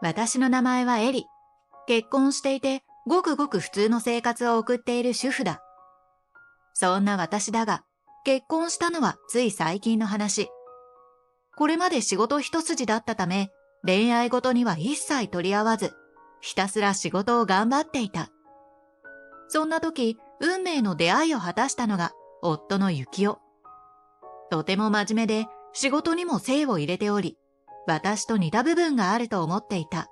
私の名前はエリ。結婚していて、ごくごく普通の生活を送っている主婦だ。そんな私だが、結婚したのはつい最近の話。これまで仕事一筋だったため、恋愛事には一切取り合わず、ひたすら仕事を頑張っていた。そんな時、運命の出会いを果たしたのが、夫の幸男。とても真面目で、仕事にも精を入れており、私と似た部分があると思っていた。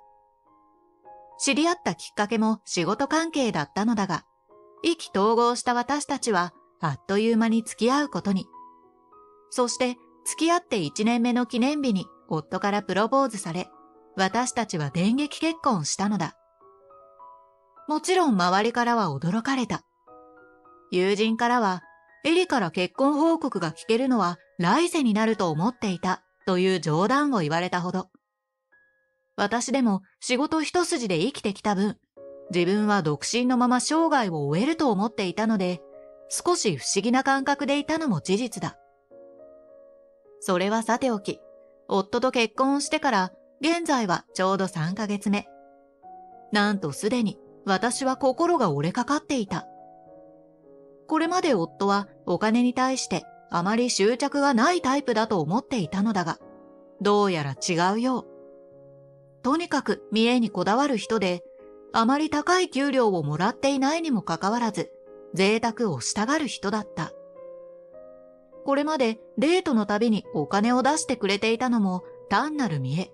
知り合ったきっかけも仕事関係だったのだが、意気投合した私たちはあっという間に付き合うことに。そして付き合って1年目の記念日に夫からプロポーズされ、私たちは電撃結婚したのだ。もちろん周りからは驚かれた。友人からは、エリから結婚報告が聞けるのは来世になると思っていたという冗談を言われたほど。私でも仕事一筋で生きてきた分、自分は独身のまま生涯を終えると思っていたので、少し不思議な感覚でいたのも事実だ。それはさておき、夫と結婚してから現在はちょうど3ヶ月目。なんとすでに私は心が折れかかっていた。これまで夫はお金に対してあまり執着がないタイプだと思っていたのだが、どうやら違うよう。とにかく見栄にこだわる人で、あまり高い給料をもらっていないにもかかわらず、贅沢をしたがる人だった。これまでデートのたびにお金を出してくれていたのも単なる見栄。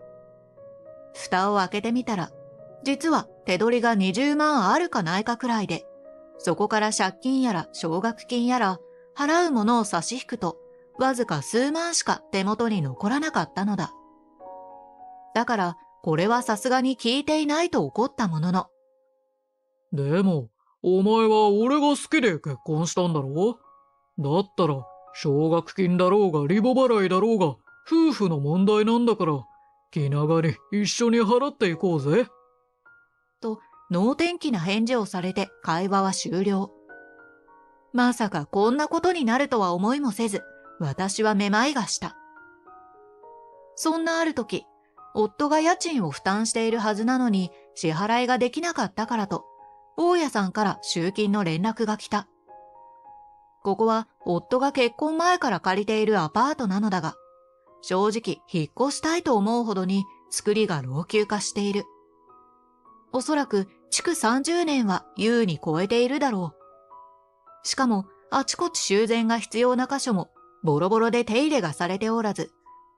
蓋を開けてみたら、実は手取りが20万あるかないかくらいで、そこから借金やら奨学金やら払うものを差し引くと、わずか数万しか手元に残らなかったのだ。だから、これはさすがに聞いていないと怒ったものの。でも、お前は俺が好きで結婚したんだろ？だったら、奨学金だろうがリボ払いだろうが、夫婦の問題なんだから、気長に一緒に払っていこうぜ。と、能天気な返事をされて会話は終了。まさかこんなことになるとは思いもせず、私はめまいがした。そんなある時、夫が家賃を負担しているはずなのに支払いができなかったからと、大家さんから集金の連絡が来た。ここは夫が結婚前から借りているアパートなのだが、正直引っ越したいと思うほどに作りが老朽化している。おそらく築30年は優に超えているだろう。しかもあちこち修繕が必要な箇所もボロボロで手入れがされておらず、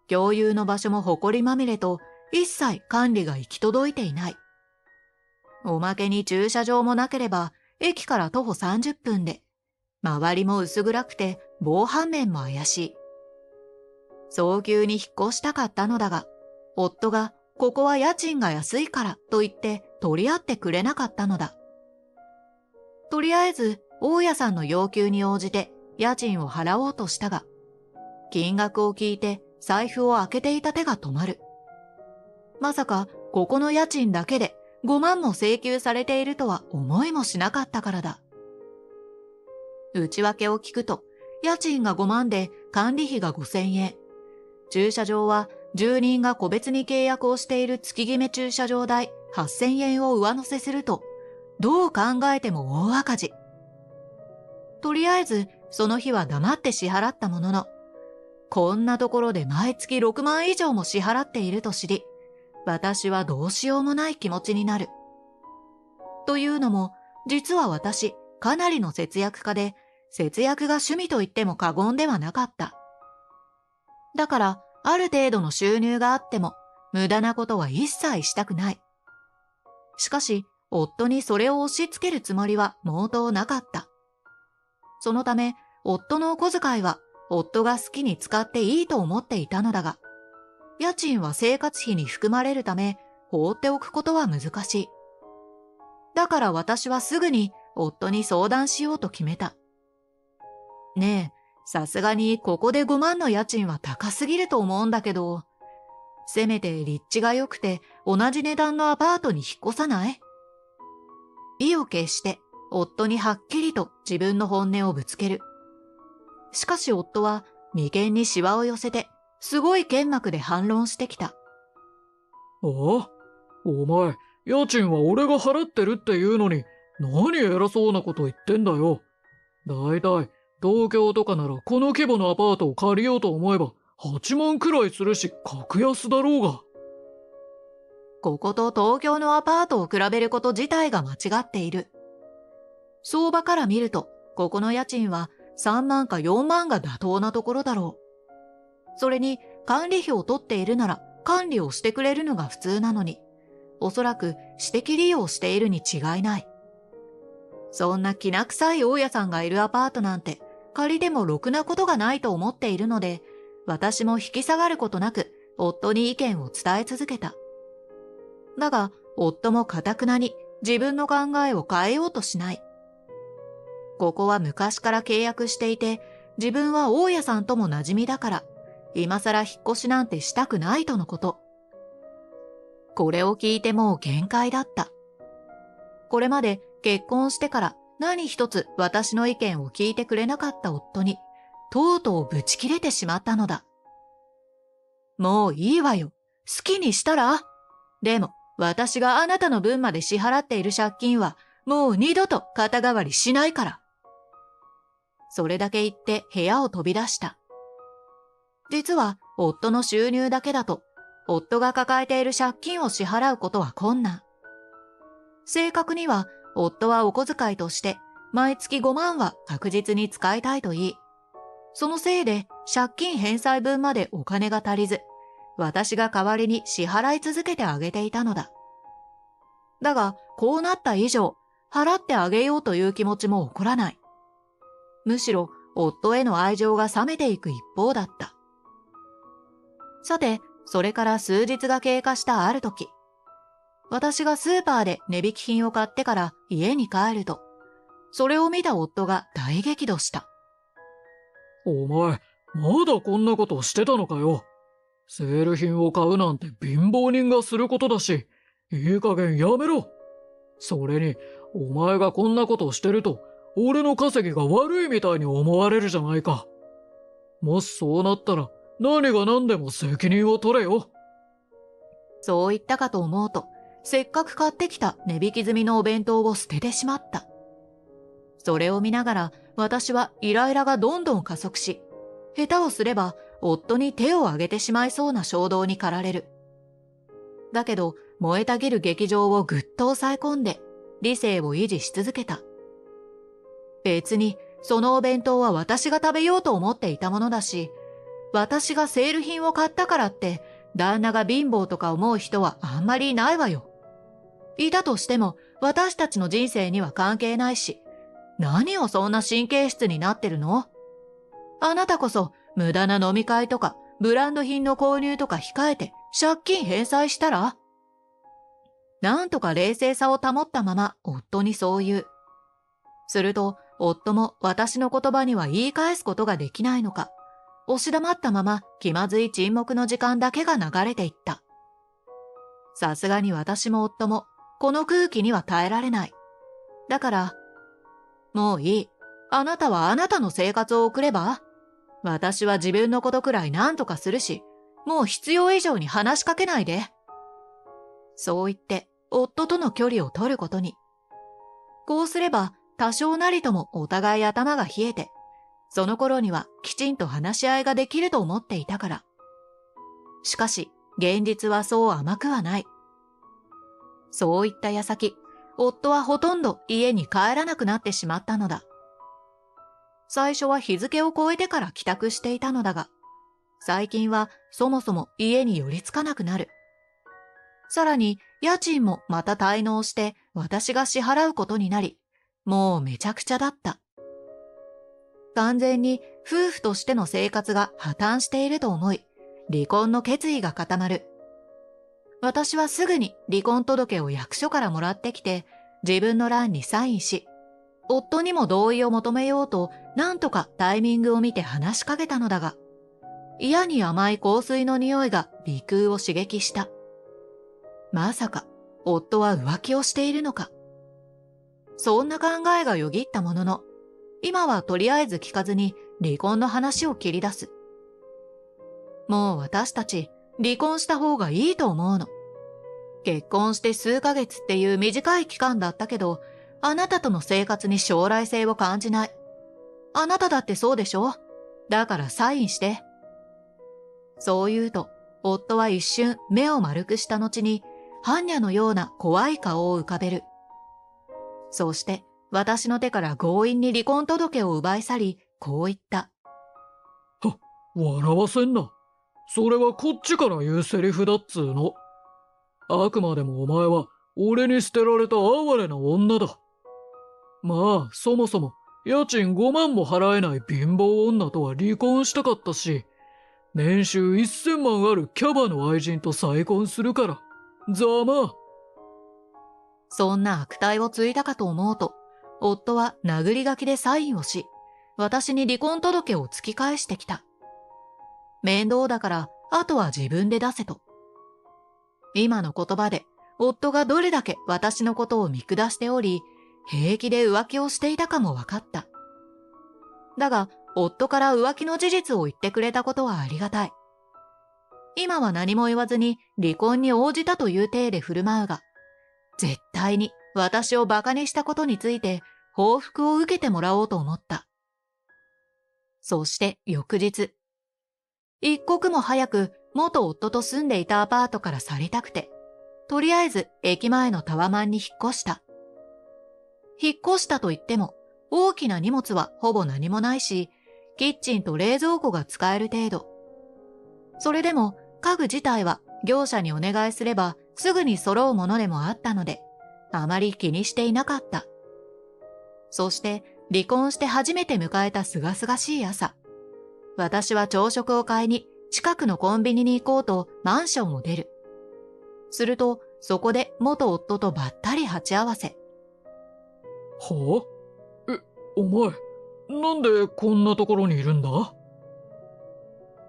共有の場所も埃まみれと一切管理が行き届いていない。おまけに駐車場もなければ駅から徒歩30分で、周りも薄暗くて防犯面も怪しい。早急に引っ越したかったのだが、夫がここは家賃が安いからと言って取り合ってくれなかったのだ。とりあえず大家さんの要求に応じて家賃を払おうとしたが、金額を聞いて財布を開けていた手が止まる。まさかここの家賃だけで5万も請求されているとは思いもしなかったからだ。内訳を聞くと、家賃が5万で管理費が5000円。駐車場は住人が個別に契約をしている月決め駐車場代8000円を上乗せすると、どう考えても大赤字。とりあえずその日は黙って支払ったものの、こんなところで毎月6万以上も支払っていると知り、私はどうしようもない気持ちになる。というのも、実は私、かなりの節約家で、節約が趣味と言っても過言ではなかった。だから、ある程度の収入があっても、無駄なことは一切したくない。しかし、夫にそれを押し付けるつもりは毛頭なかった。そのため、夫のお小遣いは、夫が好きに使っていいと思っていたのだが、家賃は生活費に含まれるため、放っておくことは難しい。だから私はすぐに夫に相談しようと決めた。ねえ、さすがにここで5万の家賃は高すぎると思うんだけど、せめて立地が良くて同じ値段のアパートに引っ越さない？意を決して夫にはっきりと自分の本音をぶつける。しかし夫は眉間にシワを寄せてすごい剣幕で反論してきた。おお、お前、家賃は俺が払ってるって言うのに、何偉そうなこと言ってんだよ。だいたい、東京とかならこの規模のアパートを借りようと思えば、8万くらいするし、格安だろうが。ここと東京のアパートを比べること自体が間違っている。相場から見ると、ここの家賃は3万か4万が妥当なところだろう。それに管理費を取っているなら管理をしてくれるのが普通なのに、おそらく私的利用しているに違いない。そんなきな臭い大家さんがいるアパートなんて借りてもろくなことがないと思っているので、私も引き下がることなく夫に意見を伝え続けた。だが夫も頑くなに自分の考えを変えようとしない。ここは昔から契約していて、自分は大家さんとも馴染みだから、今更引っ越しなんてしたくないとのこと。これを聞いてもう限界だった。これまで結婚してから何一つ私の意見を聞いてくれなかった夫に、とうとうブチ切れてしまったのだ。もういいわよ。好きにしたら？でも、私があなたの分まで支払っている借金は、もう二度と肩代わりしないから。それだけ言って部屋を飛び出した。実は、夫の収入だけだと、夫が抱えている借金を支払うことは困難。正確には、夫はお小遣いとして、毎月5万は確実に使いたいと言い、そのせいで借金返済分までお金が足りず、私が代わりに支払い続けてあげていたのだ。だが、こうなった以上、払ってあげようという気持ちも起こらない。むしろ、夫への愛情が冷めていく一方だった。さて、それから数日が経過したある時、私がスーパーで値引き品を買ってから家に帰ると、それを見た夫が大激怒した。お前、まだこんなことしてたのかよ。セール品を買うなんて貧乏人がすることだし、いい加減やめろ。それに、お前がこんなことをしてると、俺の稼ぎが悪いみたいに思われるじゃないか。もしそうなったら、何が何でも責任を取れよ。そう言ったかと思うと、せっかく買ってきた値引き済みのお弁当を捨ててしまった。それを見ながら、私はイライラがどんどん加速し、下手をすれば夫に手を挙げてしまいそうな衝動に駆られる。だけど、燃えたぎる劇場をぐっと抑え込んで、理性を維持し続けた。別に、そのお弁当は私が食べようと思っていたものだし、私がセール品を買ったからって、旦那が貧乏とか思う人はあんまりいないわよ。いたとしても、私たちの人生には関係ないし、何をそんな神経質になってるの？あなたこそ、無駄な飲み会とか、ブランド品の購入とか控えて、借金返済したら？なんとか冷静さを保ったまま、夫にそう言う。すると、夫も私の言葉には言い返すことができないのか、押し黙ったまま気まずい沈黙の時間だけが流れていった。さすがに私も夫も、この空気には耐えられない。だから、もういい。あなたはあなたの生活を送れば？私は自分のことくらい何とかするし、もう必要以上に話しかけないで。そう言って、夫との距離を取ることに。こうすれば、多少なりともお互い頭が冷えて、その頃にはきちんと話し合いができると思っていたから。しかし、現実はそう甘くはない。そういった矢先、夫はほとんど家に帰らなくなってしまったのだ。最初は日付を超えてから帰宅していたのだが、最近はそもそも家に寄りつかなくなる。さらに家賃もまた滞納して私が支払うことになり、もうめちゃくちゃだった。完全に夫婦としての生活が破綻していると思い、離婚の決意が固まる。私はすぐに離婚届を役所からもらってきて、自分の欄にサインし、夫にも同意を求めようと、なんとかタイミングを見て話しかけたのだが、嫌に甘い香水の匂いが鼻腔を刺激した。まさか、夫は浮気をしているのか。そんな考えがよぎったものの、今はとりあえず聞かずに離婚の話を切り出す。もう私たち離婚した方がいいと思うの。結婚して数ヶ月っていう短い期間だったけど、あなたとの生活に将来性を感じない。あなただってそうでしょ？だからサインして。そう言うと、夫は一瞬目を丸くした後に、般若のような怖い顔を浮かべる。そして、私の手から強引に離婚届を奪い去り、こう言った。笑わせんな。それはこっちから言うセリフだっつーの。あくまでもお前は俺に捨てられた哀れな女だ。まあ、そもそも家賃5万も払えない貧乏女とは離婚したかったし、年収1000万あるキャバの愛人と再婚するから、ざまあ。そんな悪態をついたかと思うと、夫は殴り書きでサインをし、私に離婚届を突き返してきた。面倒だから、あとは自分で出せと。今の言葉で、夫がどれだけ私のことを見下しており、平気で浮気をしていたかも分かった。だが、夫から浮気の事実を言ってくれたことはありがたい。今は何も言わずに離婚に応じたという体で振る舞うが、絶対に私を馬鹿にしたことについて報復を受けてもらおうと思った。そして翌日、一刻も早く元夫と住んでいたアパートから去りたくて、とりあえず駅前のタワマンに引っ越した。引っ越したと言っても、大きな荷物はほぼ何もないし、キッチンと冷蔵庫が使える程度。それでも家具自体は業者にお願いすればすぐに揃うものでもあったので、あまり気にしていなかった。そして離婚して初めて迎えた清々しい朝。私は朝食を買いに近くのコンビニに行こうとマンションを出る。するとそこで元夫とばったり鉢合わせ。はあ？お前、なんでこんなところにいるんだ？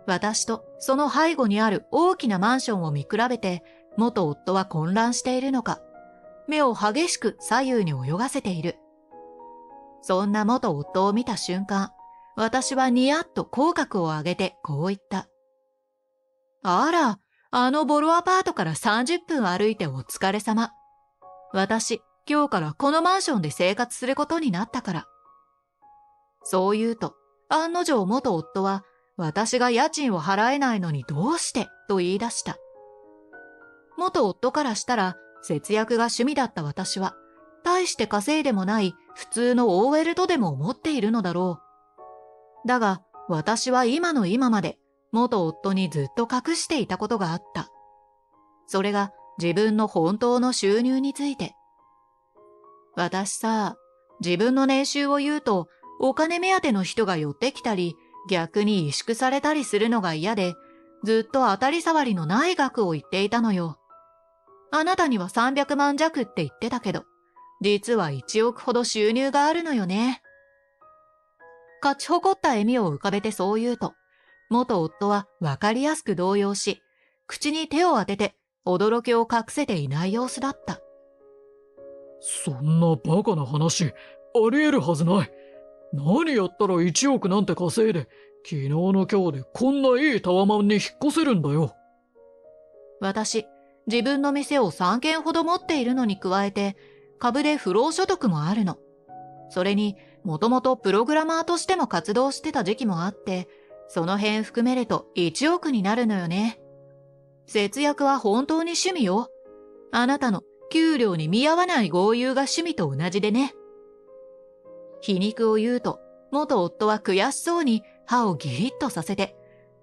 私とその背後にある大きなマンションを見比べて、元夫は混乱しているのか、目を激しく左右に泳がせている。そんな元夫を見た瞬間、私はニヤッと口角を上げてこう言った。あら、あのボロアパートから30分歩いてお疲れ様。私、今日からこのマンションで生活することになったから。そう言うと、案の定元夫は、私が家賃を払えないのにどうしてと言い出した。元夫からしたら、節約が趣味だった私は、大して稼いでもない普通の OL とでも思っているのだろう。だが、私は今の今まで、元夫にずっと隠していたことがあった。それが自分の本当の収入について。私さ、自分の年収を言うと、お金目当ての人が寄ってきたり、逆に萎縮されたりするのが嫌で、ずっと当たり障りのない額を言っていたのよ。あなたには300万弱って言ってたけど、実は1億ほど収入があるのよね。勝ち誇った笑みを浮かべてそう言うと、元夫はわかりやすく動揺し、口に手を当てて驚きを隠せていない様子だった。そんなバカな話、あり得るはずない。何やったら1億なんて稼いで、昨日の今日でこんないいタワマンに引っ越せるんだよ。私、自分の店を3軒ほど持っているのに加えて、株で不労所得もあるの。それに、もともとプログラマーとしても活動してた時期もあって、その辺含めると1億になるのよね。節約は本当に趣味よ。あなたの給料に見合わない豪遊が趣味と同じでね。皮肉を言うと、元夫は悔しそうに歯をギリッとさせて、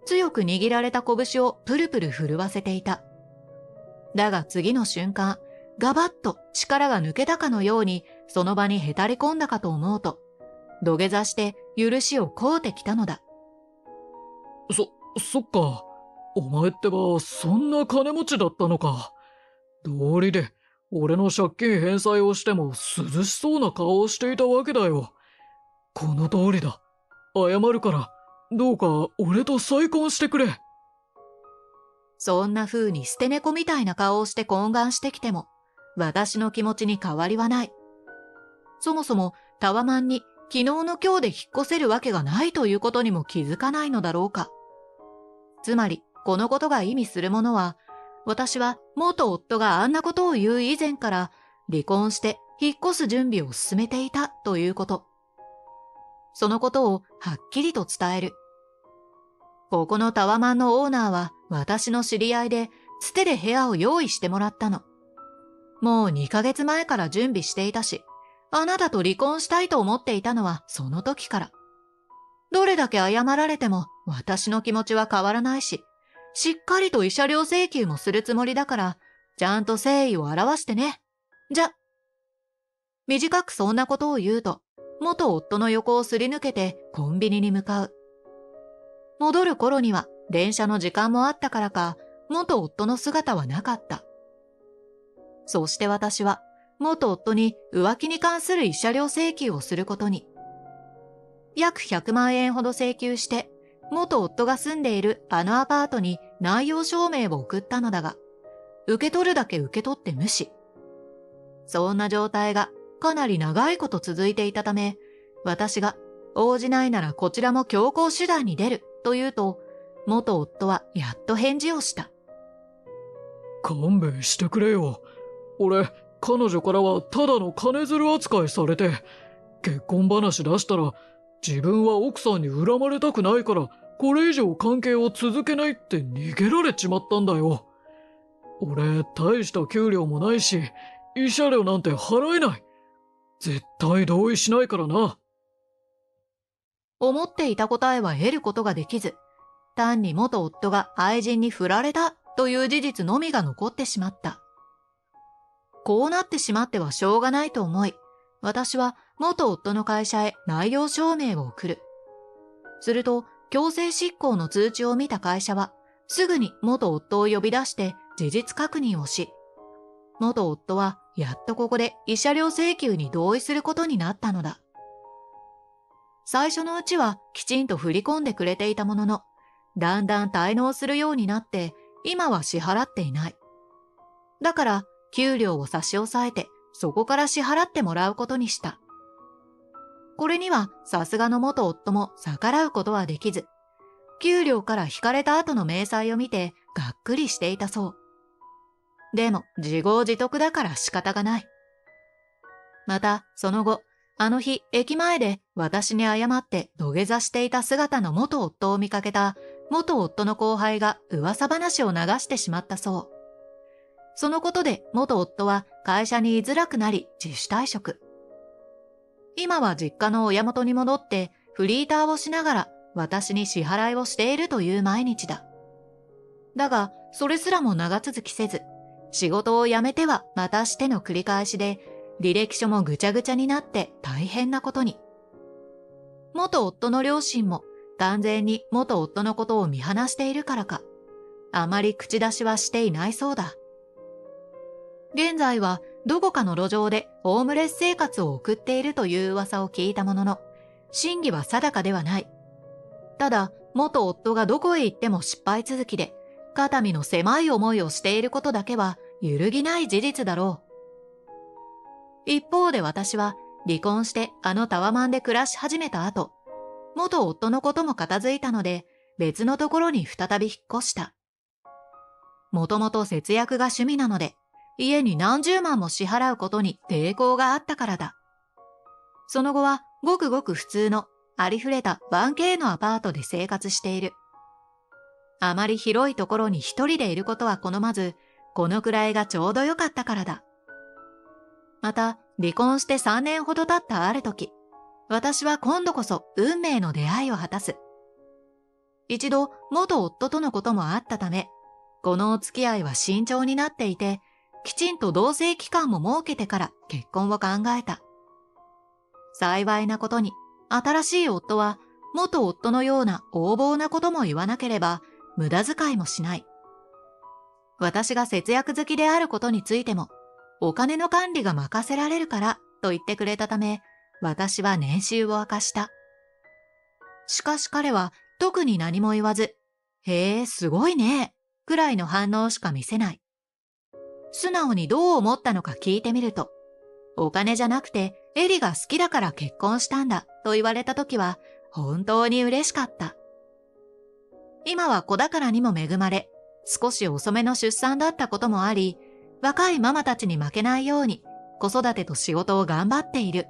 強く握られた拳をプルプル震わせていた。だが次の瞬間、ガバッと力が抜けたかのようにその場にへたり込んだかと思うと、土下座して許しを請うてきたのだ。そっか。お前ってばそんな金持ちだったのか。道理で俺の借金返済をしても涼しそうな顔をしていたわけだよ。この通りだ。謝るから、どうか俺と再婚してくれ。そんな風に捨て猫みたいな顔をして懇願してきても、私の気持ちに変わりはない。そもそもタワマンに昨日の今日で引っ越せるわけがないということにも気づかないのだろうか。つまり、このことが意味するものは、私は元夫があんなことを言う以前から離婚して引っ越す準備を進めていたということ。そのことをはっきりと伝える。ここのタワマンのオーナーは私の知り合いでつてで部屋を用意してもらったの。もう2ヶ月前から準備していたし、あなたと離婚したいと思っていたのはその時から。どれだけ謝られても私の気持ちは変わらないし、しっかりと慰謝料請求もするつもりだから、ちゃんと誠意を表してね。じゃ。短くそんなことを言うと、元夫の横をすり抜けてコンビニに向かう。戻る頃には電車の時間もあったからか、元夫の姿はなかった。そして私は、元夫に浮気に関する慰謝料請求をすることに。約100万円ほど請求して、元夫が住んでいるあのアパートに内容証明を送ったのだが、受け取るだけ受け取って無視。そんな状態がかなり長いこと続いていたため、私が応じないならこちらも強行手段に出ると言うと、元夫はやっと返事をした。勘弁してくれよ。俺、彼女からはただの金づる扱いされて、結婚話出したら、自分は奥さんに恨まれたくないから、これ以上関係を続けないって逃げられちまったんだよ。俺、大した給料もないし、慰謝料なんて払えない。絶対同意しないからな。思っていた答えは得ることができず、単に元夫が愛人に振られたという事実のみが残ってしまった。こうなってしまってはしょうがないと思い、私は元夫の会社へ内容証明を送る。すると、強制執行の通知を見た会社は、すぐに元夫を呼び出して事実確認をし、元夫はやっとここで慰謝料請求に同意することになったのだ。最初のうちはきちんと振り込んでくれていたものの、だんだん滞納するようになって、今は支払っていない。だから、給料を差し押さえて、そこから支払ってもらうことにした。これにはさすがの元夫も逆らうことはできず、給料から引かれた後の明細を見てがっくりしていたそう。でも自業自得だから仕方がない。またその後、あの日駅前で私に謝って土下座していた姿の元夫を見かけた元夫の後輩が噂話を流してしまったそう。そのことで元夫は会社に居づらくなり自主退職。今は実家の親元に戻ってフリーターをしながら私に支払いをしているという毎日だ。だがそれすらも長続きせず、仕事を辞めてはまたしての繰り返しで履歴書もぐちゃぐちゃになって大変なことに。元夫の両親も完全に元夫のことを見放しているからか、あまり口出しはしていないそうだ。現在はどこかの路上でホームレス生活を送っているという噂を聞いたものの、真偽は定かではない。ただ、元夫がどこへ行っても失敗続きで、肩身の狭い思いをしていることだけは揺るぎない事実だろう。一方で私は離婚してあのタワマンで暮らし始めた後、元夫のことも片付いたので別のところに再び引っ越した。もともと節約が趣味なので、家に何十万も支払うことに抵抗があったからだ。その後はごくごく普通のありふれた 1K のアパートで生活している。あまり広いところに一人でいることは好まず、このくらいがちょうどよかったからだ。また、離婚して3年ほど経ったある時、私は今度こそ運命の出会いを果たす。一度元夫とのこともあったため、このお付き合いは慎重になっていて、きちんと同棲期間も設けてから結婚を考えた。幸いなことに、新しい夫は元夫のような横暴なことも言わなければ無駄遣いもしない。私が節約好きであることについても、お金の管理が任せられるからと言ってくれたため、私は年収を明かした。しかし彼は特に何も言わず、へえ、すごいね、くらいの反応しか見せない。素直にどう思ったのか聞いてみると、お金じゃなくてエリが好きだから結婚したんだと言われたときは本当に嬉しかった。今は子宝にも恵まれ、少し遅めの出産だったこともあり、若いママたちに負けないように子育てと仕事を頑張っている。